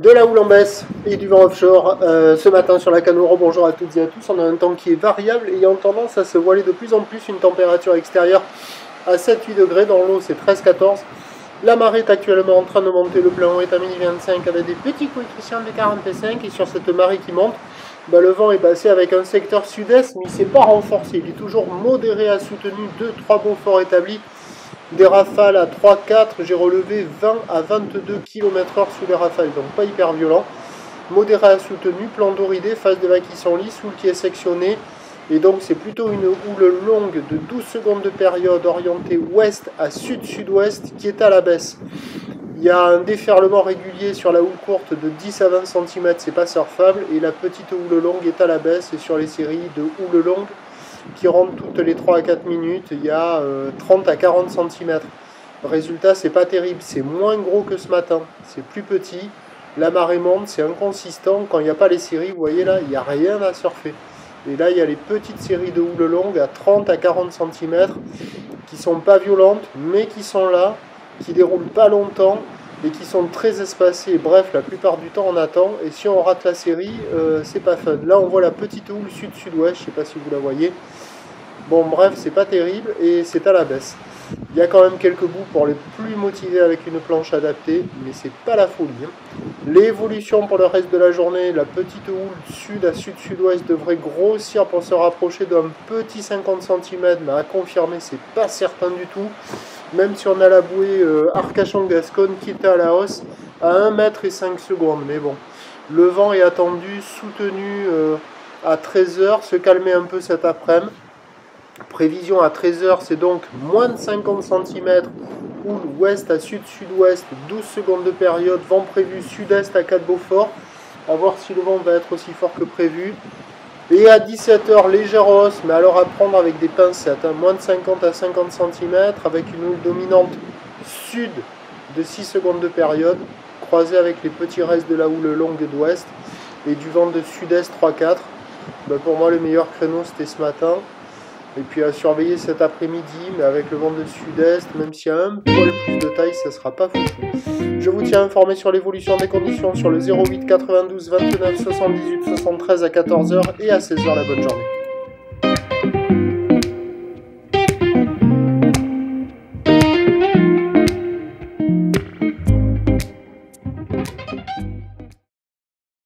De la houle en baisse et du vent offshore ce matin sur la Canoro. Bonjour à toutes et à tous. On a un temps qui est variable ayant tendance à se voiler de plus en plus. Une température extérieure à 7-8 degrés. Dans l'eau, c'est 13-14. La marée est actuellement en train de monter. Le plein haut est à midi 25 avec des petits coefficients de 45. Et sur cette marée qui monte, le vent est passé avec un secteur sud-est, mais il ne s'est pas renforcé. Il est toujours modéré à soutenu. 2-3 beaux forts établis. Des rafales à 3-4, j'ai relevé 20 à 22 km/h sous les rafales, donc pas hyper violent. Modéré à soutenu, plan d'oridé, phase de vagues qui sont lisses, houle qui est sectionnée. Et donc c'est plutôt une houle longue de 12 secondes de période orientée ouest à sud-sud-ouest qui est à la baisse. Il y a un déferlement régulier sur la houle courte de 10 à 20 cm, c'est pas surfable. Et la petite houle longue est à la baisse et sur les séries de houle longue qui rentrent toutes les 3 à 4 minutes, il y a 30 à 40 cm. Résultat, c'est pas terrible, c'est moins gros que ce matin, c'est plus petit, la marée monte, c'est inconsistant, quand il n'y a pas les séries, vous voyez là, il n'y a rien à surfer. Et là, il y a les petites séries de houle longue à 30 à 40 cm, qui sont pas violentes, mais qui sont là, qui déroulent pas longtemps, et qui sont très espacées. Bref, la plupart du temps, on attend, et si on rate la série, c'est pas fun. Là, on voit la petite houle sud-sud-ouest, je sais pas si vous la voyez. Bon, bref, c'est pas terrible et c'est à la baisse. Il y a quand même quelques bouts pour les plus motivés avec une planche adaptée, mais c'est pas la folie. L'évolution pour le reste de la journée, la petite houle sud à sud-sud-ouest devrait grossir pour se rapprocher d'un petit 50 cm, mais à confirmer, c'est pas certain du tout. Même si on a la bouée Arcachon-Gascogne qui est à la hausse à 1 mètre et 5 secondes. Mais bon, le vent est attendu, soutenu à 13 h, se calmer un peu cet après-midi. Prévision à 13 h, c'est donc moins de 50 cm, houle ouest à sud-sud-ouest, 12 secondes de période, vent prévu sud-est à 4 Beaufort, à voir si le vent va être aussi fort que prévu. Et à 17 h, légère hausse, mais alors à prendre avec des pincettes, moins de 50 à 50 cm, avec une houle dominante sud de 6 secondes de période, croisée avec les petits restes de la houle longue d'ouest, et du vent de sud-est 3-4. Pour moi, le meilleur créneau, c'était ce matin. Et puis à surveiller cet après-midi, mais avec le vent de sud-est, même s'il y a un poil plus de taille, ça ne sera pas foutu. Je vous tiens informé sur l'évolution des conditions sur le 08 92 29 78 73 à 14 h et à 16 h. La bonne journée.